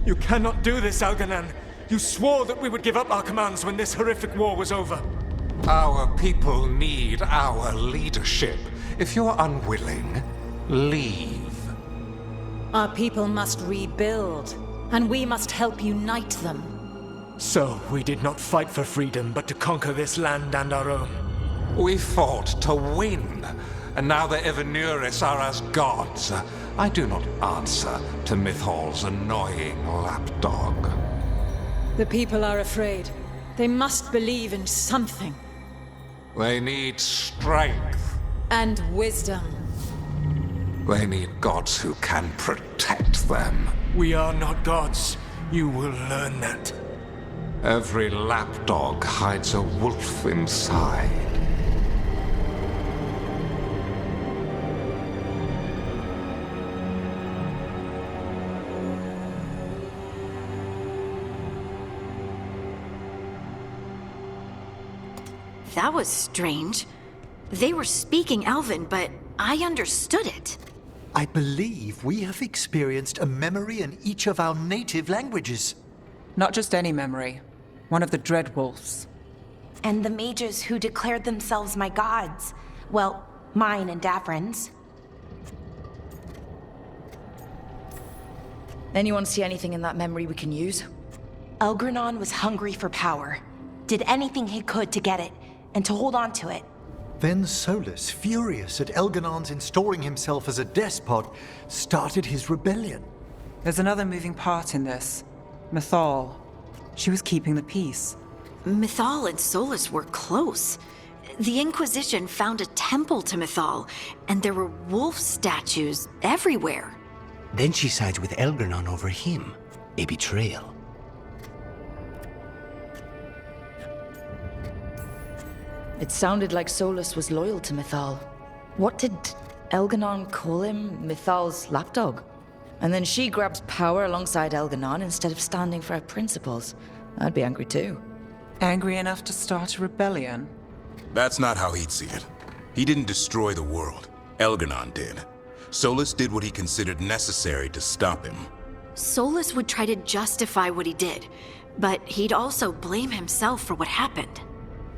You cannot do this, Algernon. You swore that we would give up our commands when this horrific war was over. Our people need our leadership. If you're unwilling, leave. Our people must rebuild, and we must help unite them. So, we did not fight for freedom, but to conquer this land and our own. We fought to win, and now the Evanuris are as gods. I do not answer to Mythal's annoying lapdog. The people are afraid. They must believe in something. They need strength. And wisdom. They need gods who can protect them. We are not gods. You will learn that. Every lapdog hides a wolf inside. That was strange. They were speaking Elven, but I understood it. I believe we have experienced a memory in each of our native languages. Not just any memory. One of the Dreadwolves. And the mages who declared themselves my gods. Well, mine and Davrin's. Anyone see anything in that memory we can use? Elgranon was hungry for power. Did anything he could to get it, and to hold on to it. Then Solus, furious at Elganon's installing himself as a despot, started his rebellion. There's another moving part in this. Mythal. She was keeping the peace. Mythal and Solus were close. The Inquisition found a temple to Mythal, and there were wolf statues everywhere. Then she sides with Elgranon over him. A betrayal. It sounded like Solus was loyal to Mythal. What did Elganon call him? Mythal's lapdog? And then she grabs power alongside Elganon instead of standing for her principles. I'd be angry too. Angry enough to start a rebellion? That's not how he'd see it. He didn't destroy the world. Elganon did. Solus did what he considered necessary to stop him. Solus would try to justify what he did, but he'd also blame himself for what happened.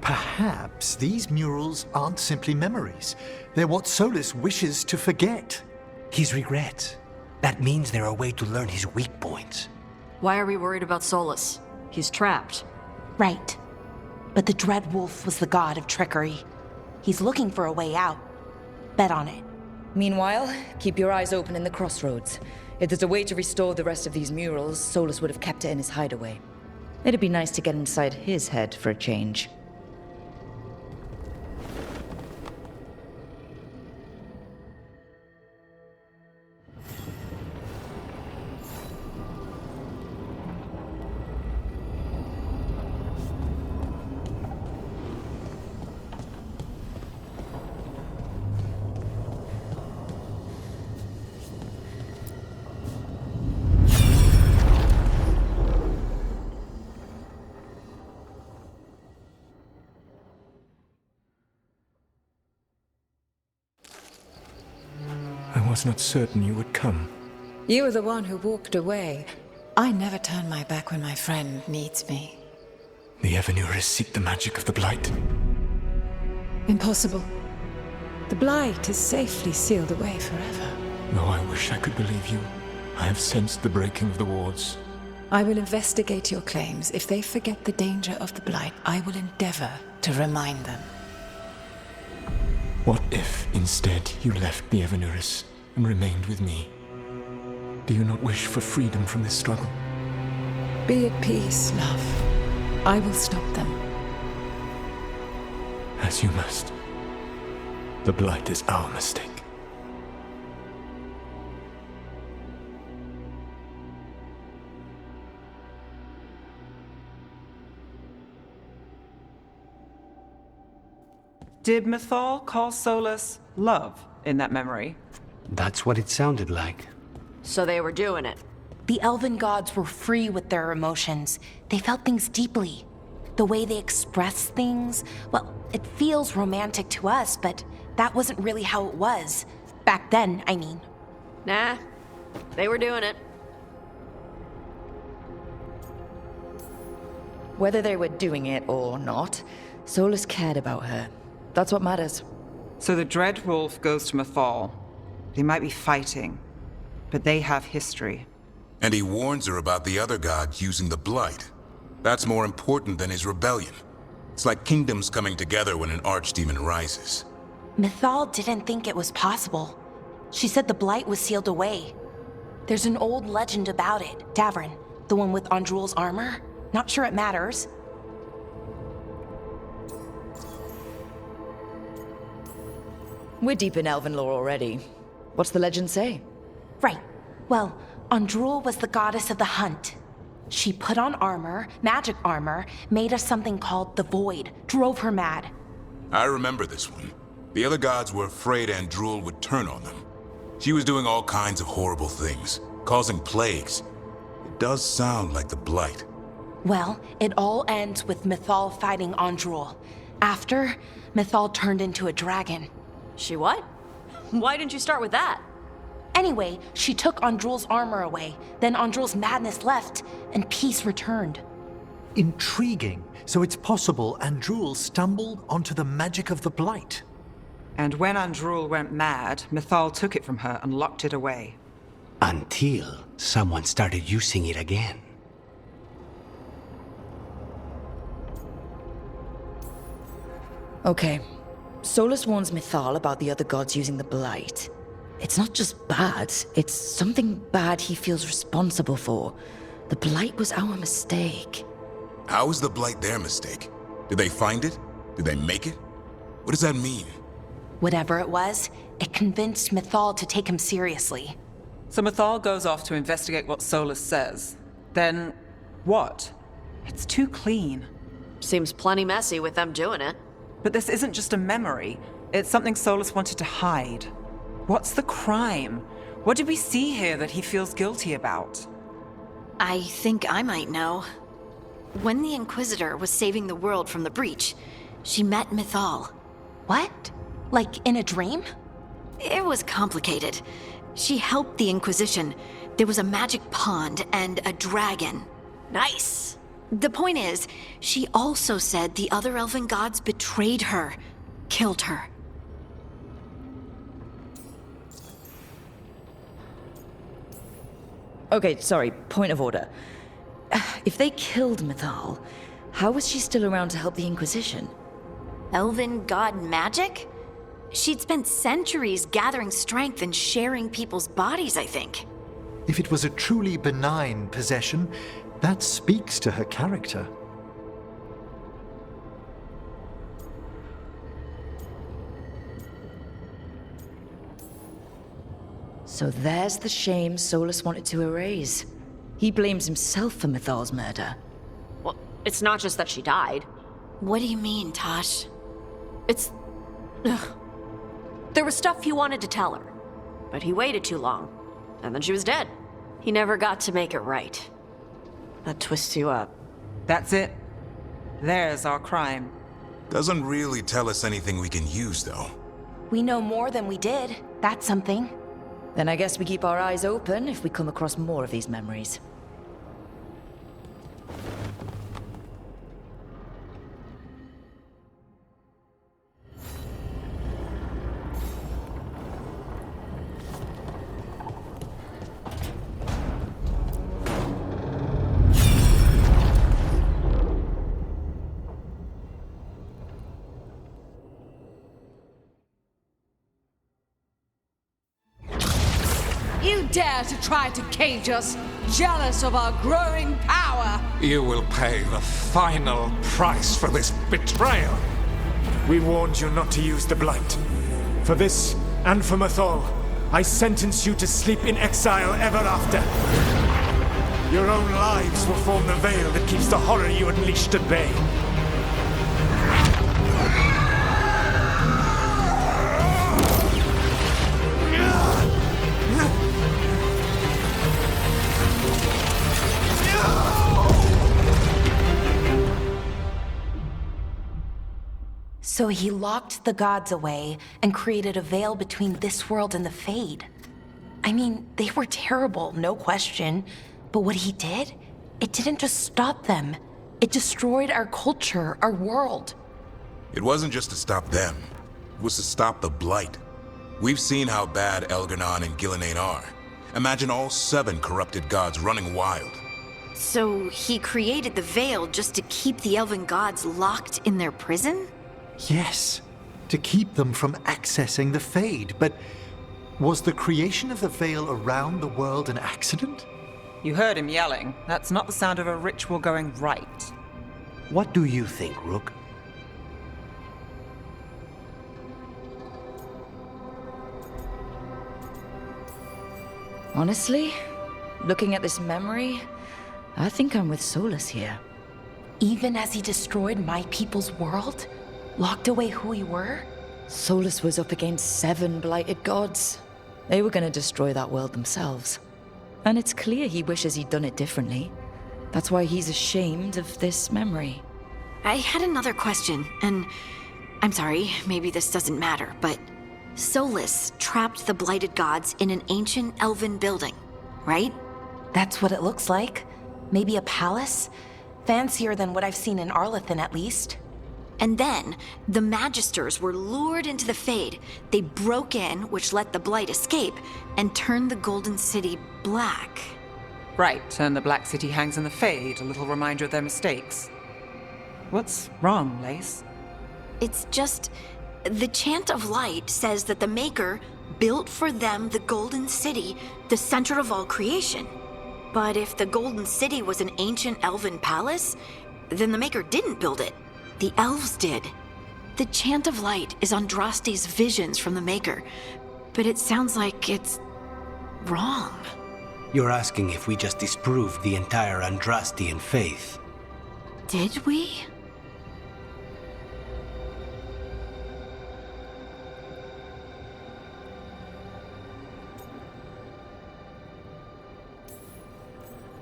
Perhaps these murals aren't simply memories. They're what Solus wishes to forget. His regrets. That means they're a way to learn his weak points. Why are we worried about Solus? He's trapped. Right. But the Dreadwolf was the god of trickery. He's looking for a way out. Bet on it. Meanwhile, keep your eyes open in the crossroads. If there's a way to restore the rest of these murals, Solus would have kept it in his hideaway. It'd be nice to get inside his head for a change. I was not certain you would come. You were the one who walked away. I never turn my back when my friend needs me. The Evanuris seek the magic of the Blight. Impossible. The Blight is safely sealed away forever. Though I wish I could believe you, I have sensed the breaking of the wards. I will investigate your claims. If they forget the danger of the Blight, I will endeavor to remind them. What if, instead, you left the Evanuris and remained with me? Do you not wish for freedom from this struggle? Be at peace, love. I will stop them. As you must. The Blight is our mistake. Did Mythal call Solus love in that memory? That's what it sounded like. So they were doing it. The elven gods were free with their emotions. They felt things deeply. The way they expressed things, well, it feels romantic to us, but that wasn't really how it was. Back then, I mean. Nah, they were doing it. Whether they were doing it or not, Solus cared about her. That's what matters. So the Dread Wolf goes to Mythal. They might be fighting, but they have history. And he warns her about the other gods using the Blight. That's more important than his rebellion. It's like kingdoms coming together when an archdemon rises. Mythal didn't think it was possible. She said the Blight was sealed away. There's an old legend about it. Davrin, the one with Andrul's armor. Not sure it matters. We're deep in Elven lore already. What's the legend say? Right. Well, Andrul was the goddess of the hunt. She put on armor, magic armor, made us something called the Void, drove her mad. I remember this one. The other gods were afraid Andrul would turn on them. She was doing all kinds of horrible things, causing plagues. It does sound like the Blight. Well, it all ends with Mythal fighting Andrul. After, Mythal turned into a dragon. She what? Why didn't you start with that? Anyway, she took Andrul's armor away, then Andrul's madness left, and peace returned. Intriguing. So it's possible Andrul stumbled onto the magic of the Blight. And when Andrul went mad, Mythal took it from her and locked it away. Until someone started using it again. Okay. Solus warns Mythal about the other gods using the Blight. It's not just bad, it's something bad he feels responsible for. The Blight was our mistake. How is the Blight their mistake? Did they find it? Did they make it? What does that mean? Whatever it was, it convinced Mythal to take him seriously. So Mythal goes off to investigate what Solus says. Then, what? It's too clean. Seems plenty messy with them doing it. But this isn't just a memory. It's something Solus wanted to hide. What's the crime? What did we see here that he feels guilty about? I think I might know. When the Inquisitor was saving the world from the breach, she met Mythal. What? Like in a dream? It was complicated. She helped the Inquisition. There was a magic pond and a dragon. Nice. The point is, she also said the other elven gods betrayed her, killed her. Okay, sorry, point of order. If they killed Mythal, how was she still around to help the Inquisition? Elven god magic? She'd spent centuries gathering strength and sharing people's bodies, I think. If it was a truly benign possession, that speaks to her character. So there's the shame Solus wanted to erase. He blames himself for Mythal's murder. Well, it's not just that she died. What do you mean, Tosh? It's... Ugh. There was stuff he wanted to tell her, but he waited too long, and then she was dead. He never got to make it right. That twists you up. That's it. There's our crime. Doesn't really tell us anything we can use, though. We know more than we did. That's something. Then I guess we keep our eyes open if we come across more of these memories. You dare to try to cage us, jealous of our growing power! You will pay the final price for this betrayal. We warned you not to use the Blight. For this, and for Mythal, I sentence you to sleep in exile ever after. Your own lives will form the veil that keeps the horror you unleashed at bay. So he locked the gods away and created a veil between this world and the Fade. I mean, they were terrible, no question. But what he did, it didn't just stop them. It destroyed our culture, our world. It wasn't just to stop them. It was to stop the Blight. We've seen how bad Elganon and Gillenane are. Imagine all 7 corrupted gods running wild. So he created the Veil just to keep the elven gods locked in their prison? Yes, to keep them from accessing the Fade. But was the creation of the Veil around the world an accident? You heard him yelling. That's not the sound of a ritual going right. What do you think, Rook? Honestly, looking at this memory, I think I'm with Solus here. Even as he destroyed my people's world? Locked away who we were? Solus was up against 7 blighted gods. They were gonna destroy that world themselves. And it's clear he wishes he'd done it differently. That's why he's ashamed of this memory. I had another question, and I'm sorry, maybe this doesn't matter, but Solus trapped the blighted gods in an ancient elven building, right? That's what it looks like. Maybe a palace? Fancier than what I've seen in Arlethan, at least. And then, the Magisters were lured into the Fade. They broke in, which let the Blight escape, and turned the Golden City black. Right, and the Black City hangs in the Fade, a little reminder of their mistakes. What's wrong, Lace? It's just... the Chant of Light says that the Maker built for them the Golden City, the center of all creation. But if the Golden City was an ancient elven palace, then the Maker didn't build it. The elves did. The Chant of Light is Andraste's visions from the Maker, but it sounds like it's wrong. You're asking if we just disproved the entire Andrastian faith. Did we?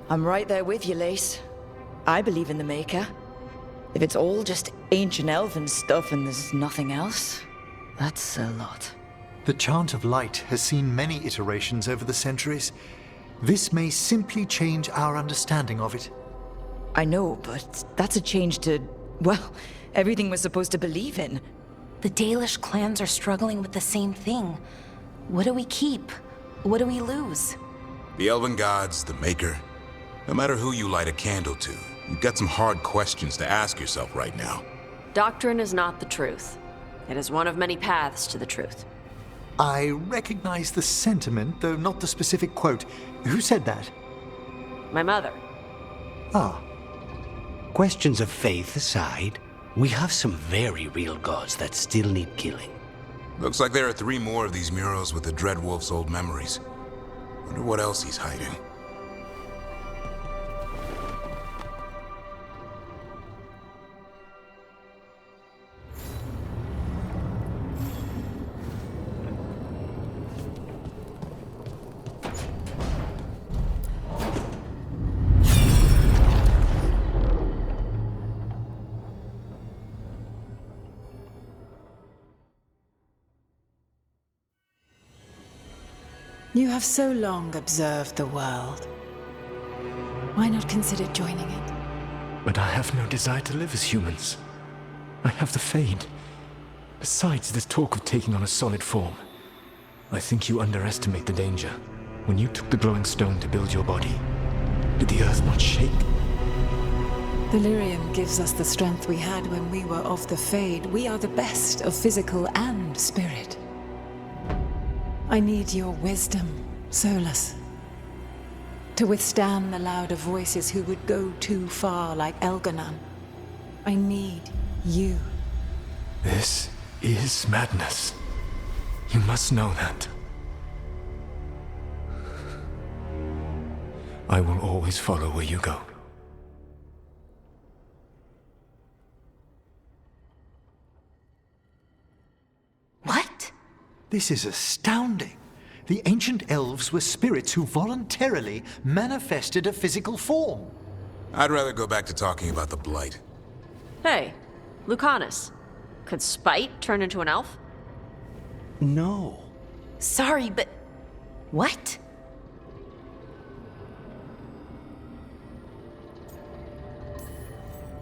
I'm right there with you, Lace. I believe in the Maker. If it's all just ancient elven stuff and there's nothing else, that's a lot. The Chant of Light has seen many iterations over the centuries. This may simply change our understanding of it. I know, but that's a change to, well, everything we're supposed to believe in. The Dalish clans are struggling with the same thing. What do we keep? What do we lose? The elven gods, the Maker. No matter who you light a candle to, you've got some hard questions to ask yourself right now. Doctrine is not the truth. It is one of many paths to the truth. I recognize the sentiment, though not the specific quote. Who said that? My mother. Ah. Questions of faith aside, we have some very real gods that still need killing. Looks like there are 3 more of these murals with the Dreadwolf's old memories. Wonder what else he's hiding. You have so long observed the world. Why not consider joining it? But I have no desire to live as humans. I have the Fade. Besides, this talk of taking on a solid form. I think you underestimate the danger. When you took the glowing stone to build your body, did the earth not shake? Delirium gives us the strength we had when we were of the Fade. We are the best of physical and spirit. I need your wisdom, Solus. To withstand the louder voices who would go too far like Elganon. I need you. This is madness. You must know that. I will always follow where you go. What? This is astounding. The ancient elves were spirits who voluntarily manifested a physical form. I'd rather go back to talking about the Blight. Hey, Lucanus. Could Spite turn into an elf? No. Sorry, but... what?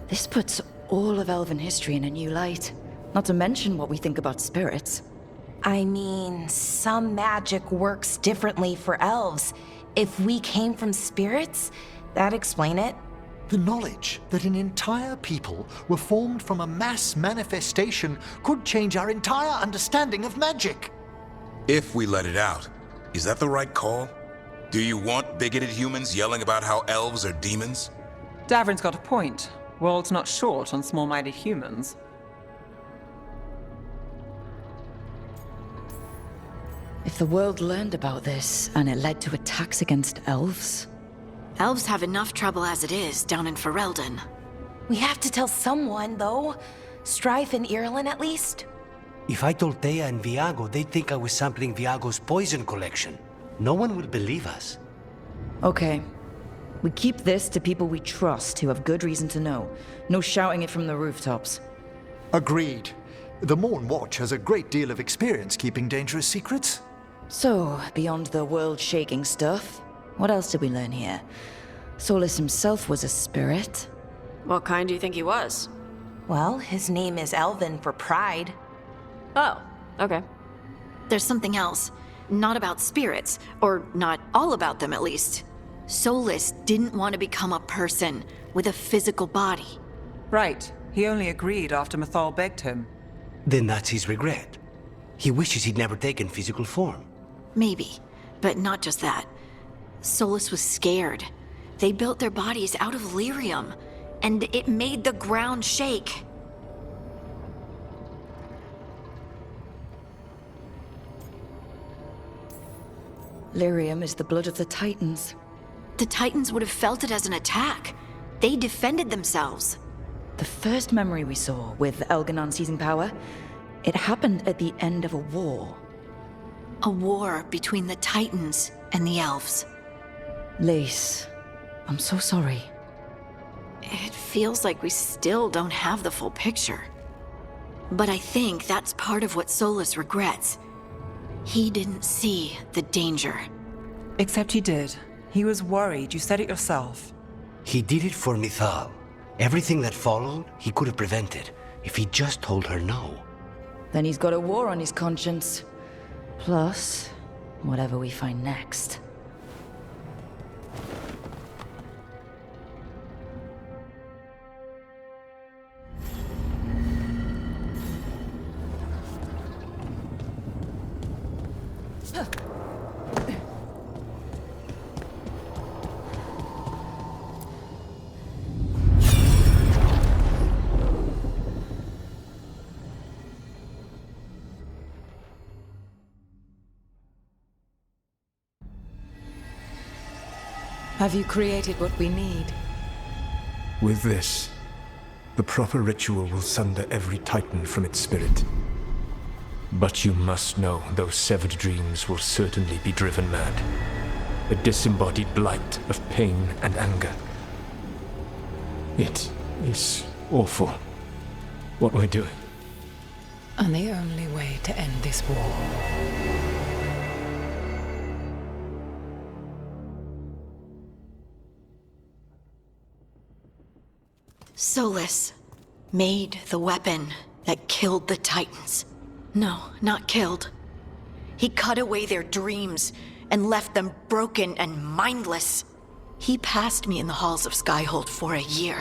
This puts all of elven history in a new light. Not to mention what we think about spirits. I mean, some magic works differently for elves. If we came from spirits, that'd explain it. The knowledge that an entire people were formed from a mass manifestation could change our entire understanding of magic. If we let it out, is that the right call? Do you want bigoted humans yelling about how elves are demons? Davrin's got a point. World's not short on small-minded humans. If the world learned about this, and it led to attacks against elves... Elves have enough trouble as it is down in Ferelden. We have to tell someone, though. Strife and Irulan, at least. If I told Thea and Viago, they'd think I was sampling Viago's poison collection. No one will believe us. Okay. We keep this to people we trust who have good reason to know. No shouting it from the rooftops. Agreed. The Morn Watch has a great deal of experience keeping dangerous secrets. So, beyond the world-shaking stuff, what else did we learn here? Solus himself was a spirit. What kind do you think he was? Well, his name is Elven for pride. Oh, okay. There's something else. Not about spirits, or not all about them at least. Solus didn't want to become a person with a physical body. Right. He only agreed after Mythal begged him. Then that's his regret. He wishes he'd never taken physical form. Maybe, but not just that. Solus was scared. They built their bodies out of lyrium, and it made the ground shake. Lyrium is the blood of the Titans. The Titans would have felt it as an attack. They defended themselves. The first memory we saw with Elganon seizing power, it happened at the end of a war. A war between the Titans and the elves. Lace, I'm so sorry. It feels like we still don't have the full picture. But I think that's part of what Solus regrets. He didn't see the danger. Except he did. He was worried, you said it yourself. He did it for Mythal. Everything that followed, he could have prevented, if he just told her no. Then he's got a war on his conscience. Plus, whatever we find next. Have you created what we need? With this, the proper ritual will sunder every Titan from its spirit. But you must know those severed dreams will certainly be driven mad. A disembodied blight of pain and anger. It is awful what we're doing. And the only way to end this war. Solus made the weapon that killed the Titans. No, not killed. He cut away their dreams and left them broken and mindless. He passed me in the halls of Skyhold for a year.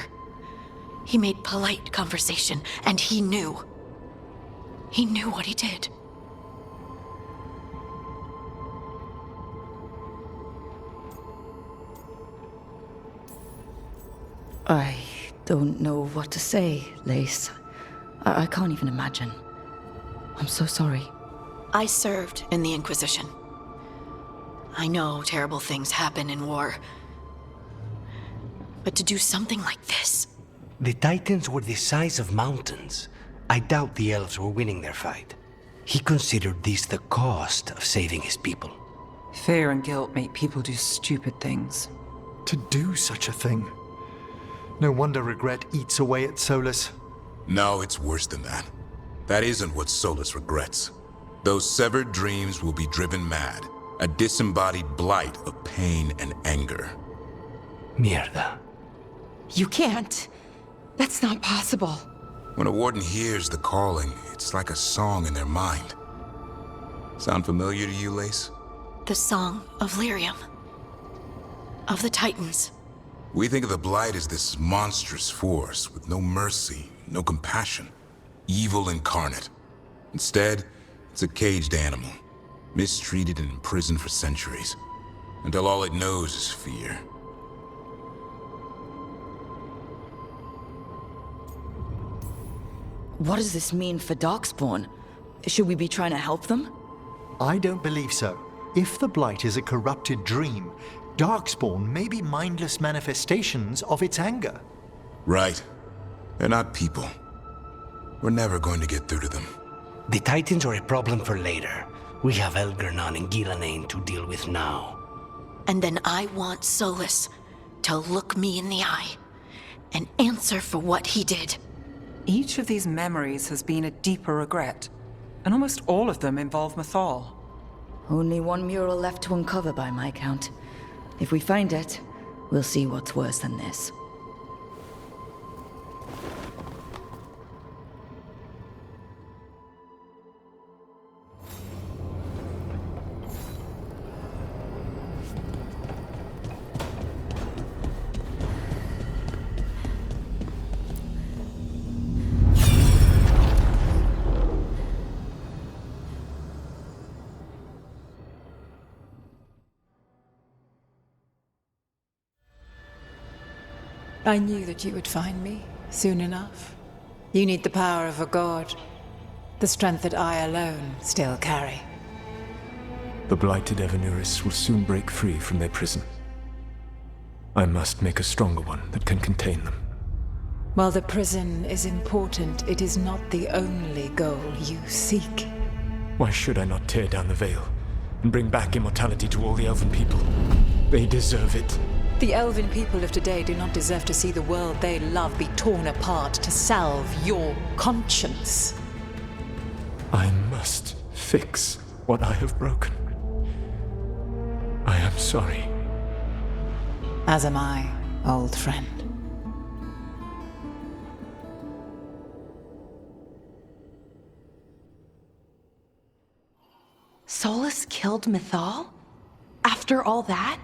He made polite conversation, and he knew. He knew what he did. I don't know what to say, Lace. I can't even imagine. I'm so sorry. I served in the Inquisition. I know terrible things happen in war. But to do something like this... The Titans were the size of mountains. I doubt the elves were winning their fight. He considered this the cost of saving his people. Fear and guilt make people do stupid things. To do such a thing. No wonder regret eats away at Solus. No, it's worse than that. That isn't what Solus regrets. Those severed dreams will be driven mad. A disembodied blight of pain and anger. Mierda. You can't. That's not possible. When a warden hears the calling, it's like a song in their mind. Sound familiar to you, Lace? The Song of Lyrium. Of the Titans. We think of the Blight as this monstrous force with no mercy, no compassion. Evil incarnate. Instead, it's a caged animal. Mistreated and imprisoned for centuries. Until all it knows is fear. What does this mean for Darkspawn? Should we be trying to help them? I don't believe so. If the Blight is a corrupted dream, Darkspawn may be mindless manifestations of its anger. Right. They're not people. We're never going to get through to them. The Titans are a problem for later. We have Elgernon and Gillanane to deal with now. And then I want Solus to look me in the eye and answer for what he did. Each of these memories has been a deeper regret, and almost all of them involve Mythal. Only one mural left to uncover by my count. If we find it, we'll see what's worse than this. I knew that you would find me, soon enough. You need the power of a god. The strength that I alone still carry. The blighted Evanuris will soon break free from their prison. I must make a stronger one that can contain them. While the prison is important, it is not the only goal you seek. Why should I not tear down the veil and bring back immortality to all the Elven people? They deserve it. The Elven people of today do not deserve to see the world they love be torn apart to salve your conscience. I must fix what I have broken. I am sorry. As am I, old friend. Solus killed Mythal? After all that?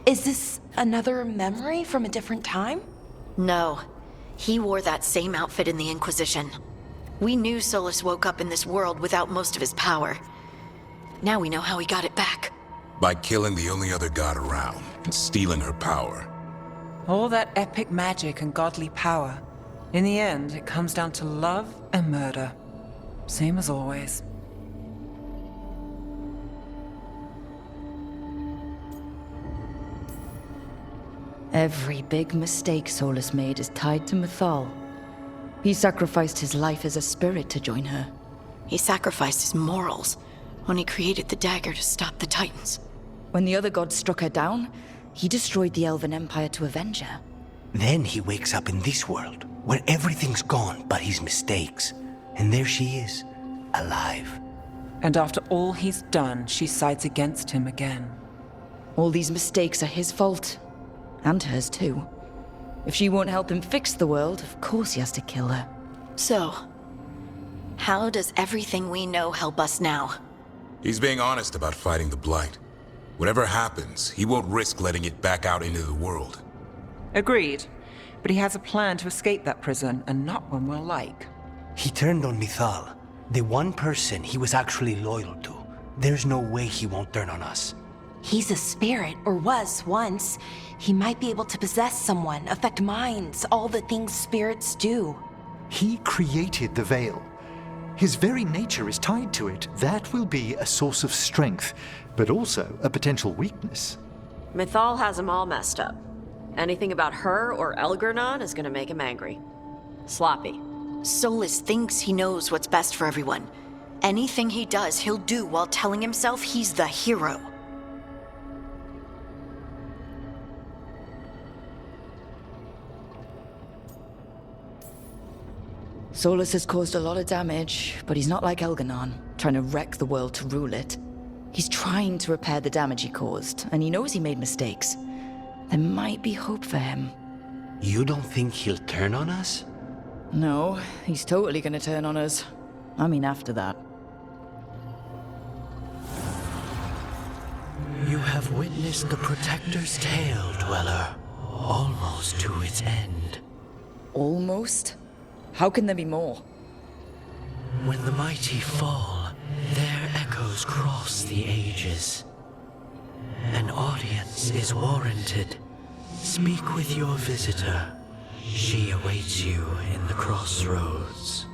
Is this another memory from a different time? No. He wore that same outfit in the Inquisition. We knew Solus woke up in this world without most of his power. Now we know how he got it back. By killing the only other god around and stealing her power. All that epic magic and godly power. In the end, it comes down to love and murder. Same as always. Every big mistake Solus made is tied to Mythal. He sacrificed his life as a spirit to join her. He sacrificed his morals when he created the dagger to stop the Titans. When the other gods struck her down, he destroyed the Elven Empire to avenge her. Then he wakes up in this world, where everything's gone but his mistakes. And there she is, alive. And after all he's done, she sides against him again. All these mistakes are his fault. And hers too. If she won't help him fix the world, of course he has to kill her. So, how does everything we know help us now? He's being honest about fighting the Blight. Whatever happens, he won't risk letting it back out into the world. Agreed. But he has a plan to escape that prison, and not one we'll like. He turned on Mythal, the one person he was actually loyal to. There's no way he won't turn on us. He's a spirit, or was once. He might be able to possess someone, affect minds, all the things spirits do. He created the veil. His very nature is tied to it. That will be a source of strength, but also a potential weakness. Mythal has him all messed up. Anything about her or Elgernon is gonna make him angry. Sloppy. Solus thinks he knows what's best for everyone. Anything he does, he'll do while telling himself he's the hero. Solus has caused a lot of damage, but he's not like Elgernon, trying to wreck the world to rule it. He's trying to repair the damage he caused, and he knows he made mistakes. There might be hope for him. You don't think he'll turn on us? No, he's totally gonna turn on us. I mean, after that. You have witnessed the Protector's tale, Dweller, almost to its end. Almost? How can there be more? When the mighty fall, their echoes cross the ages. An audience is warranted. Speak with your visitor. She awaits you in the crossroads.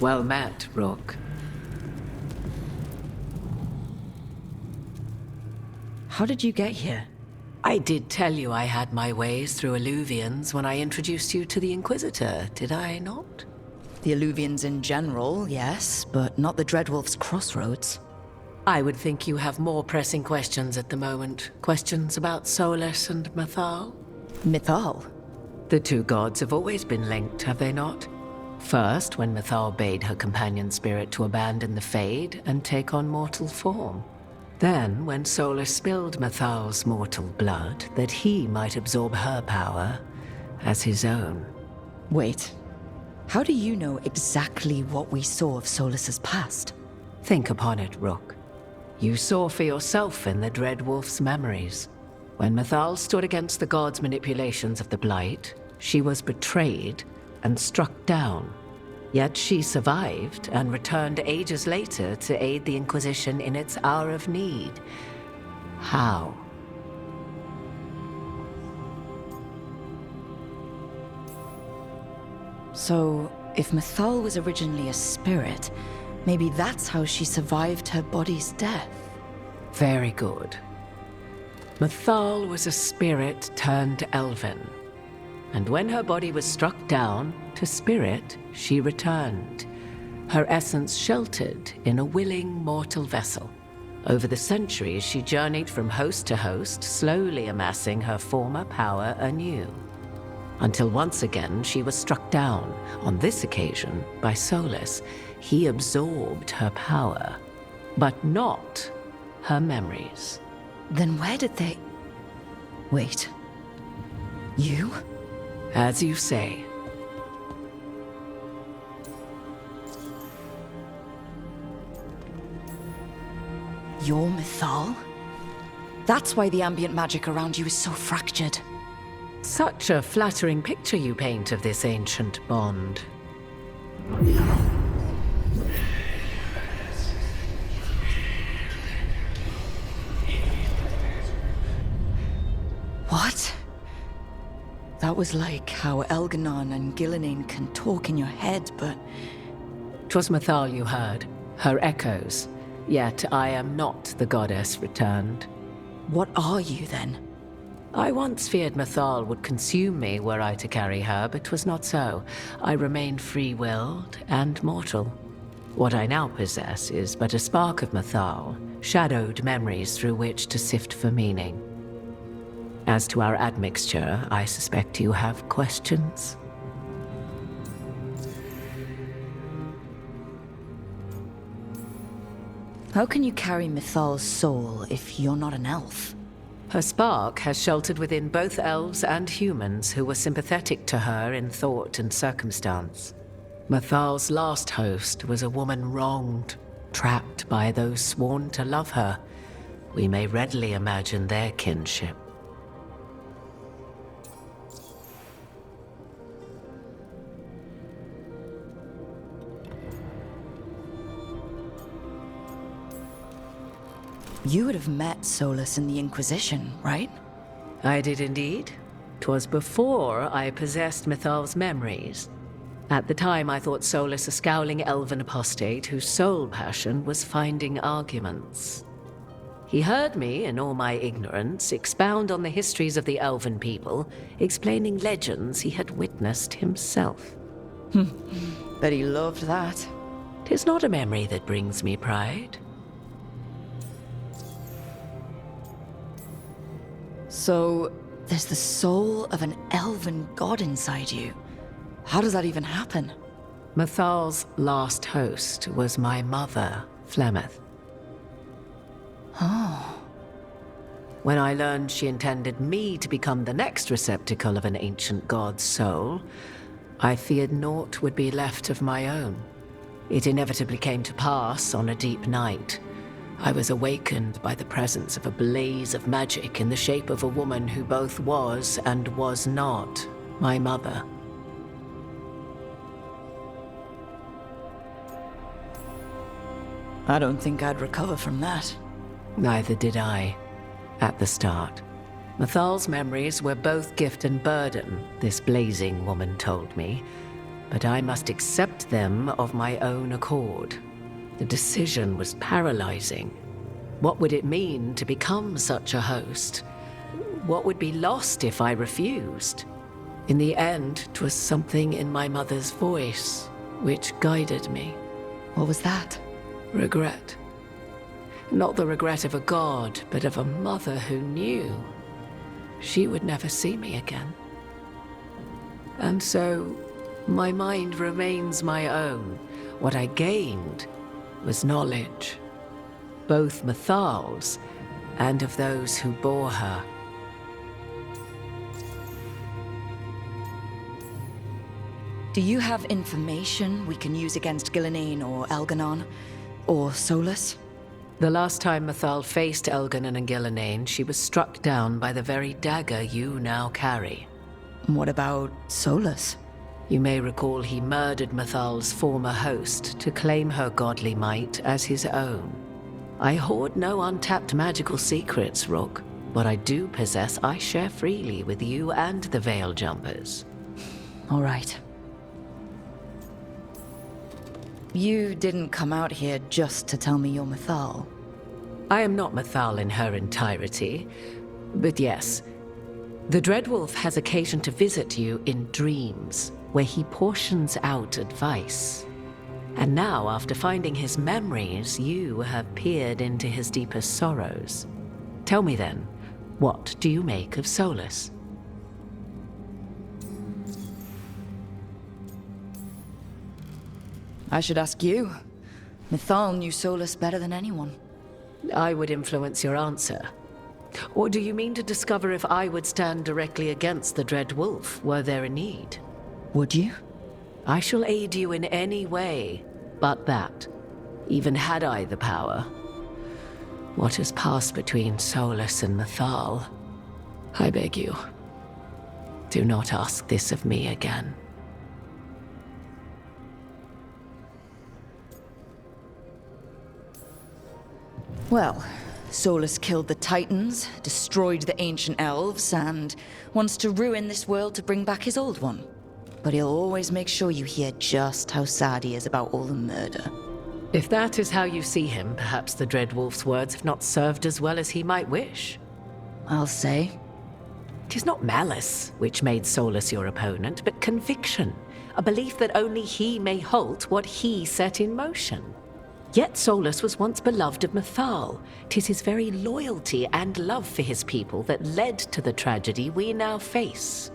Well met, Rook. How did you get here? I did tell you I had my ways through Illuvians when I introduced you to the Inquisitor, did I not? The Illuvians in general, yes, but not the Dreadwolf's crossroads. I would think you have more pressing questions at the moment. Questions about Solus and Mythal? Mythal? The two gods have always been linked, have they not? First, when Mythal bade her companion spirit to abandon the Fade and take on mortal form. Then, when Solus spilled Mythal's mortal blood, that he might absorb her power as his own. Wait, how do you know exactly what we saw of Solus's past? Think upon it, Rook. You saw for yourself in the Dreadwolf's memories. When Mythal stood against the gods' manipulations of the Blight, she was betrayed and struck down. Yet she survived and returned ages later to aid the Inquisition in its hour of need. How? So, if Mythal was originally a spirit, maybe that's how she survived her body's death. Very good. Mythal was a spirit turned elven. And when her body was struck down, to spirit, she returned. Her essence sheltered in a willing mortal vessel. Over the centuries, she journeyed from host to host, slowly amassing her former power anew. Until once again, she was struck down, on this occasion, by Solus. He absorbed her power, but not her memories. Then where did they... Wait. You? As you say. You're Mythal? That's why the ambient magic around you is so fractured. Such a flattering picture you paint of this ancient bond. What? That was like how Elganon and Gillenane can talk in your head, but... 'Twas Mythal you heard, her echoes. Yet I am not the goddess returned. What are you, then? I once feared Mythal would consume me were I to carry her, but 'twas not so. I remained free-willed and mortal. What I now possess is but a spark of Mythal, shadowed memories through which to sift for meaning. As to our admixture, I suspect you have questions. How can you carry Mythal's soul if you're not an elf? Her spark has sheltered within both elves and humans who were sympathetic to her in thought and circumstance. Mythal's last host was a woman wronged, trapped by those sworn to love her. We may readily imagine their kinship. You would have met Solus in the Inquisition, right? I did indeed. 'Twas before I possessed Mythal's memories. At the time, I thought Solus a scowling elven apostate whose sole passion was finding arguments. He heard me, in all my ignorance, expound on the histories of the elven people, explaining legends he had witnessed himself. Bet he loved that. 'Tis not a memory that brings me pride. So, there's the soul of an elven god inside you. How does that even happen? Mythal's last host was my mother, Flemeth. Oh. When I learned she intended me to become the next receptacle of an ancient god's soul, I feared naught would be left of my own. It inevitably came to pass on a deep night. I was awakened by the presence of a blaze of magic in the shape of a woman who both was and was not my mother. I don't think I'd recover from that. Neither did I, at the start. Mythal's memories were both gift and burden, this blazing woman told me, but I must accept them of my own accord. The decision was paralyzing. What would it mean to become such a host? What would be lost if I refused? In the end, 'twas something in my mother's voice which guided me. What was that? Regret. Not the regret of a god, but of a mother who knew she would never see me again. And so, my mind remains my own. What I gained was knowledge, both Mythal's and of those who bore her. Do you have information we can use against Gillenane or Elganon? Or Solus? The last time Mythal faced Elganon and Gillenane, she was struck down by the very dagger you now carry. What about Solus? You may recall he murdered Mythal's former host to claim her godly might as his own. I hoard no untapped magical secrets, Rook. What I do possess, I share freely with you and the Veil Jumpers. All right. You didn't come out here just to tell me you're Mythal. I am not Mythal in her entirety, but yes. The Dreadwolf has occasion to visit you in dreams, where he portions out advice. And now, after finding his memories, you have peered into his deepest sorrows. Tell me then, what do you make of Solus? I should ask you. Mythal knew Solus better than anyone. I would influence your answer. Or do you mean to discover if I would stand directly against the Dread Wolf were there a need? Would you? I shall aid you in any way but that, even had I the power. What has passed between Solus and Mythal? I beg you, do not ask this of me again. Well, Solus killed the Titans, destroyed the ancient elves, and wants to ruin this world to bring back his old one. But he'll always make sure you hear just how sad he is about all the murder. If that is how you see him, perhaps the Dreadwolf's words have not served as well as he might wish. I'll say. 'Tis not malice which made Solus your opponent, but conviction, a belief that only he may halt what he set in motion. Yet Solus was once beloved of Mythal. 'Tis his very loyalty and love for his people that led to the tragedy we now face.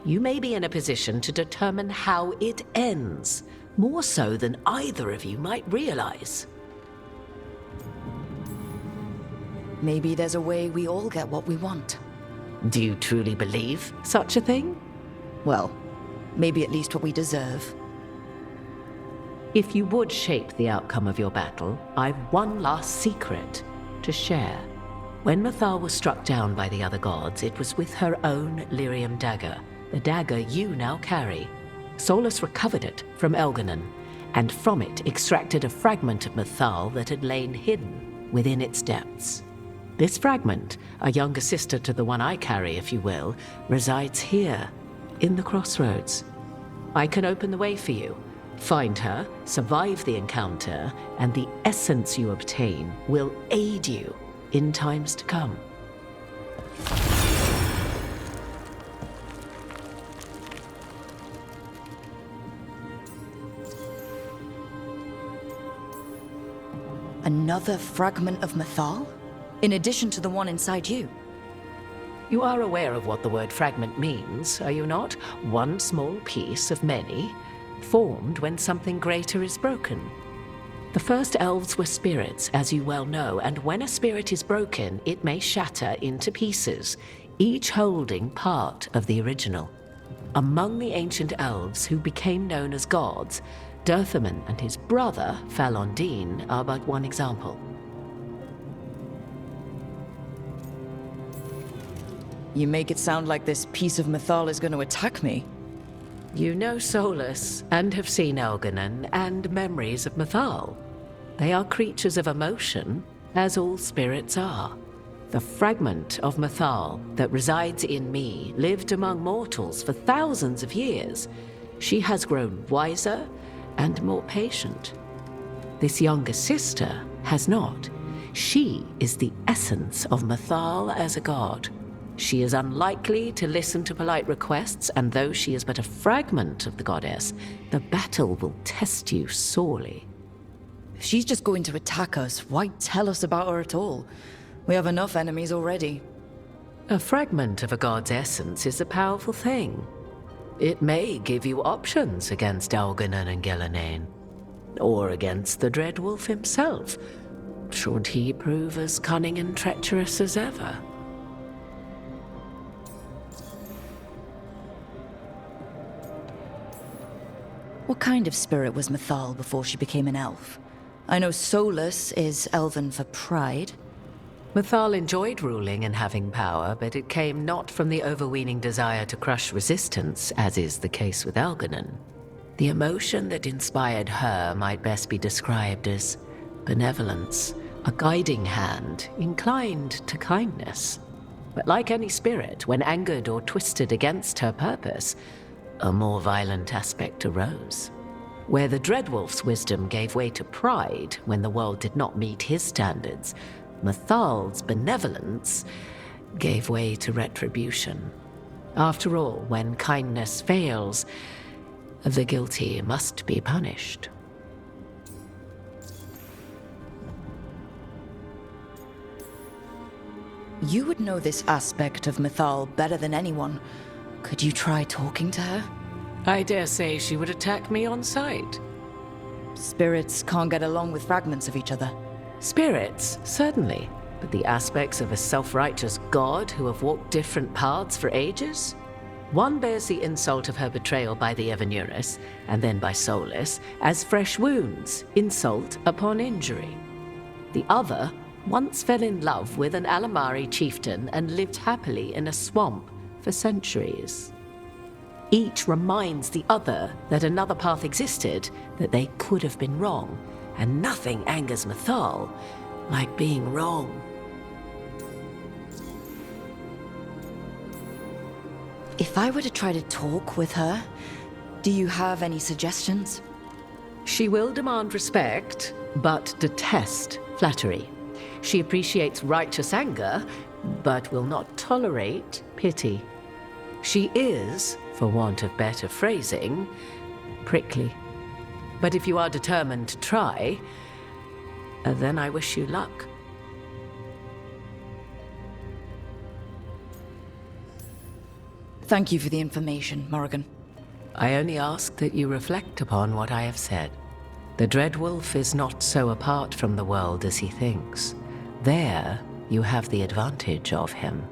You may be in a position to determine how it ends, more so than either of you might realize. Maybe there's a way we all get what we want. Do you truly believe such a thing? Well, maybe at least what we deserve. If you would shape the outcome of your battle, I've one last secret to share. When Mythal was struck down by the other gods, it was with her own lyrium dagger, the dagger you now carry. Solus recovered it from Elganon, and from it extracted a fragment of Mythal that had lain hidden within its depths. This fragment, a younger sister to the one I carry, if you will, resides here, in the crossroads. I can open the way for you, find her, survive the encounter, and the essence you obtain will aid you in times to come. Another fragment of Mythal? In addition to the one inside you? You are aware of what the word fragment means, are you not? One small piece of many, formed when something greater is broken. The first elves were spirits, as you well know, and when a spirit is broken, it may shatter into pieces, each holding part of the original. Among the ancient elves who became known as gods, Durthaman and his brother, Falondine, are but one example. You make it sound like this piece of Mythal is going to attack me. You know Solus, and have seen Elganon, and memories of Mythal. They are creatures of emotion, as all spirits are. The fragment of Mythal that resides in me lived among mortals for thousands of years. She has grown wiser and more patient. This younger sister has not. She is the essence of Mythal as a god. She is unlikely to listen to polite requests, and though she is but a fragment of the goddess, the battle will test you sorely. If she's just going to attack us, why tell us about her at all? We have enough enemies already. A fragment of a god's essence is a powerful thing. It may give you options against Elganon and Gillenane, or against the Dread Wolf himself, should he prove as cunning and treacherous as ever. What kind of spirit was Mythal before she became an elf? I know Solus is elven for pride. Mythal enjoyed ruling and having power, but it came not from the overweening desire to crush resistance, as is the case with Elganon. The emotion that inspired her might best be described as benevolence, a guiding hand inclined to kindness. But like any spirit, when angered or twisted against her purpose, a more violent aspect arose. Where the Dreadwolf's wisdom gave way to pride when the world did not meet his standards, Mythal's benevolence gave way to retribution. After all, when kindness fails, the guilty must be punished. You would know this aspect of Mythal better than anyone. Could you try talking to her? I dare say she would attack me on sight. Spirits can't get along with fragments of each other. Spirits, certainly. But the aspects of a self-righteous god who have walked different paths for ages? One bears the insult of her betrayal by the Evanuris, and then by Solus, as fresh wounds, insult upon injury. The other once fell in love with an Alamari chieftain and lived happily in a swamp for centuries. Each reminds the other that another path existed, that they could have been wrong, and nothing angers Mythal like being wrong. If I were to try to talk with her, do you have any suggestions? She will demand respect, but detest flattery. She appreciates righteous anger, but will not tolerate pity. She is, for want of better phrasing, prickly. But if you are determined to try, then I wish you luck. Thank you for the information, Morrigan. I only ask that you reflect upon what I have said. The Dreadwolf is not so apart from the world as he thinks. There, you have the advantage of him.